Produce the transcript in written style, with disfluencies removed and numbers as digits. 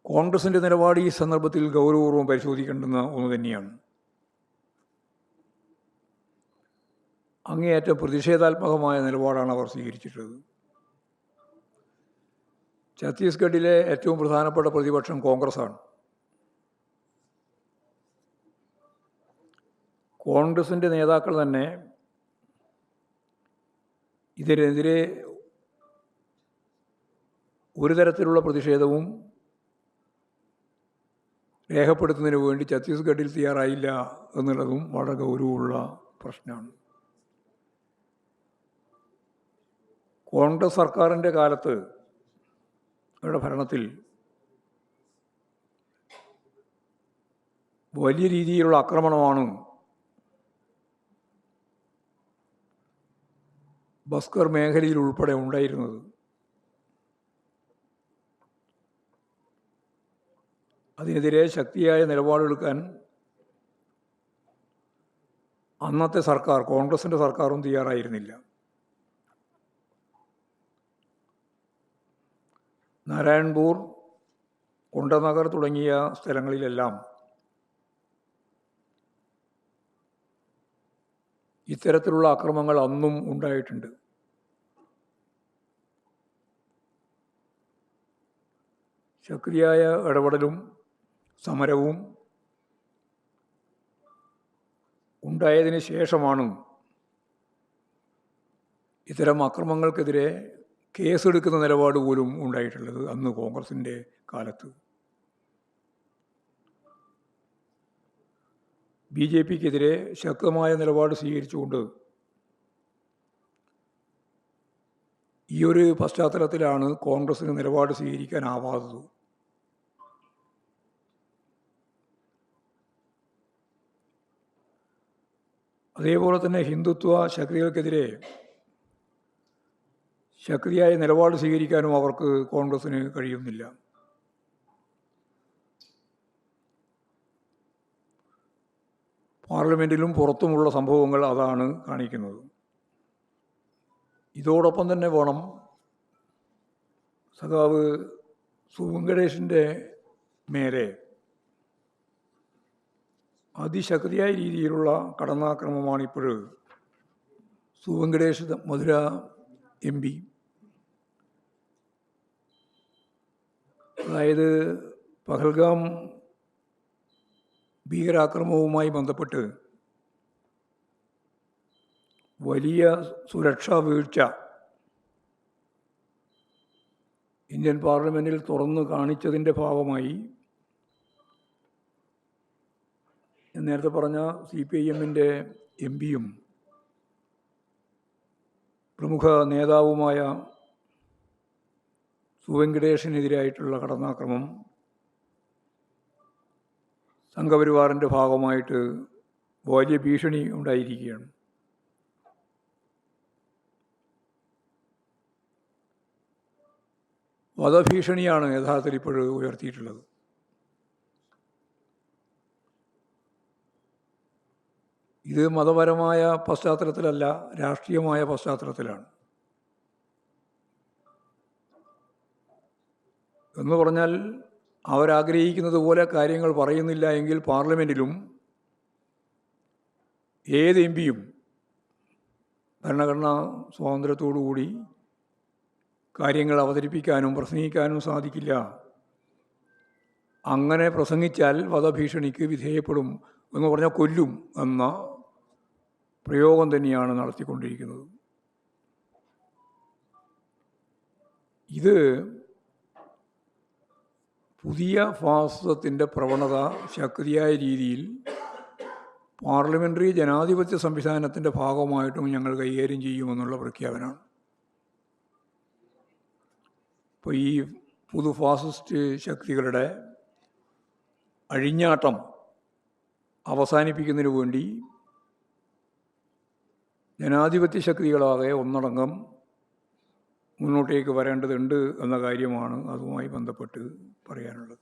കോൺഗ്രസിൻ്റെ നിലപാട് ഈ സന്ദർഭത്തിൽ ഗൗരവപൂർവ്വം പരിശോധിക്കേണ്ടുന്ന ഒന്ന് തന്നെയാണ്. അങ്ങേയറ്റം പ്രതിഷേധാത്മകമായ നിലപാടാണ് അവർ സ്വീകരിച്ചിട്ടുള്ളത്. ഛത്തീസ്ഗഡിലെ ഏറ്റവും പ്രധാനപ്പെട്ട പ്രതിപക്ഷം കോൺഗ്രസ്സാണ്. കോൺഗ്രസിൻ്റെ നേതാക്കൾ തന്നെ ഇതിനെതിരെ ഒരു തരത്തിലുള്ള പ്രതിഷേധവും രേഖപ്പെടുത്തുന്നതിന് വേണ്ടി ഛത്തീസ്ഗഡിൽ തയ്യാറായില്ല എന്നുള്ളതും വളരെ ഗൗരവമുള്ള പ്രശ്നമാണ്. കോൺഗ്രസ് സർക്കാരിൻ്റെ കാലത്ത് അവരുടെ ഭരണത്തിൽ വലിയ രീതിയിലുള്ള ആക്രമണമാണ് ബസ്കർ മേഖലയിൽ ഉൾപ്പെടെ ഉണ്ടായിരുന്നത്. അതിനെതിരെ ശക്തിയായ നിലപാടെടുക്കാൻ അന്നത്തെ സർക്കാർ, കോൺഗ്രസിൻ്റെ സർക്കാരും തയ്യാറായിരുന്നില്ല. നാരായൺപൂർ, കുണ്ടനഗർ തുടങ്ങിയ സ്ഥലങ്ങളിലെല്ലാം ഇത്തരത്തിലുള്ള അക്രമങ്ങൾ അന്നും ഉണ്ടായിട്ടുണ്ട്. ശക്തിയായ ഇടപെടലും സമരവും ഉണ്ടായതിന് ശേഷമാണ് ഇത്തരം അക്രമങ്ങൾക്കെതിരെ കേസെടുക്കുന്ന നിലപാട് പോലും ഉണ്ടായിട്ടുള്ളത് അന്ന് കോൺഗ്രസിൻ്റെ കാലത്ത്. BJPക്കെതിരെ ശക്തമായ നിലപാട് സ്വീകരിച്ചുകൊണ്ട് ഈ ഒരു പശ്ചാത്തലത്തിലാണ് കോൺഗ്രസിന് നിലപാട് സ്വീകരിക്കാനാവാത്തത്. അതേപോലെ തന്നെ ഹിന്ദുത്വ ശക്തികൾക്കെതിരെ ശക്തിയായ നിലപാട് സ്വീകരിക്കാനും അവർക്ക് കോൺഗ്രസ്സിന് കഴിയുന്നില്ല. പാർലമെൻറ്റിലും പുറത്തുമുള്ള സംഭവങ്ങൾ അതാണ് കാണിക്കുന്നത്. ഇതോടൊപ്പം തന്നെ വേണം സഖാവ് സുവെങ്കടേഷിൻ്റെ മേലെ അതിശക്തിയായ രീതിയിലുള്ള കടന്നാക്രമണമാണ് ഇപ്പോൾ സുവെങ്കടേഷ് മധുര MP, അതായത് പഹൽഗാം ഭീകരാക്രമണവുമായി ബന്ധപ്പെട്ട് വലിയ സുരക്ഷാ വീഴ്ച ഇന്ത്യൻ പാർലമെൻറ്റിൽ തുറന്നു കാണിച്ചതിൻ്റെ ഭാഗമായി നേരത്തെ പറഞ്ഞ CPIMൻ്റെ MP-യും പ്രമുഖ നേതാവുമായ സുവെങ്കടേഷിനെതിരായിട്ടുള്ള കടന്നാക്രമണം സംഘപരിവാറിൻ്റെ ഭാഗമായിട്ട് വലിയ ഭീഷണി ഉണ്ടായിരിക്കുകയാണ്. വധഭീഷണിയാണ് യഥാർത്ഥത്തിൽ ഇപ്പോൾ ഉയർത്തിയിട്ടുള്ളത്. ഇത് മതപരമായ പശ്ചാത്തലത്തിലല്ല, രാഷ്ട്രീയമായ പശ്ചാത്തലത്തിലാണ്. എന്ന് പറഞ്ഞാൽ അവരാഗ്രഹിക്കുന്നത് പോലെ കാര്യങ്ങൾ പറയുന്നില്ല എങ്കിൽ പാർലമെൻറ്റിലും ഏത് MP-യും ഭരണഘടനാ സ്വാതന്ത്ര്യത്തോടുകൂടി കാര്യങ്ങൾ അവതരിപ്പിക്കാനും പ്രസംഗിക്കാനും സാധിക്കില്ല. അങ്ങനെ പ്രസംഗിച്ചാൽ വധഭീഷണിക്ക് വിധേയപ്പെടും എന്ന് പറഞ്ഞാൽ കൊല്ലും എന്ന പ്രയോഗം തന്നെയാണ് നടത്തിക്കൊണ്ടിരിക്കുന്നത്. ഇത് പുതിയ ഫാസിസത്തിൻ്റെ പ്രവണത ശക്തിയായ രീതിയിൽ പാർലമെൻ്ററി ജനാധിപത്യ സംവിധാനത്തിൻ്റെ ഭാഗമായിട്ടും ഞങ്ങൾ കൈകാര്യം ചെയ്യുമെന്നുള്ള പ്രഖ്യാപനമാണ്. ഇപ്പോൾ ഈ പുതു ഫാസിസ്റ്റ് ശക്തികളുടെ അഴിഞ്ഞാട്ടം അവസാനിപ്പിക്കുന്നതിന് വേണ്ടി ജനാധിപത്യ ശക്തികളാകെ ഒന്നടങ്കം മുന്നോട്ടേക്ക് വരേണ്ടതുണ്ട് എന്ന കാര്യമാണ് അതുമായി ബന്ധപ്പെട്ട് പറയാനുള്ളത്.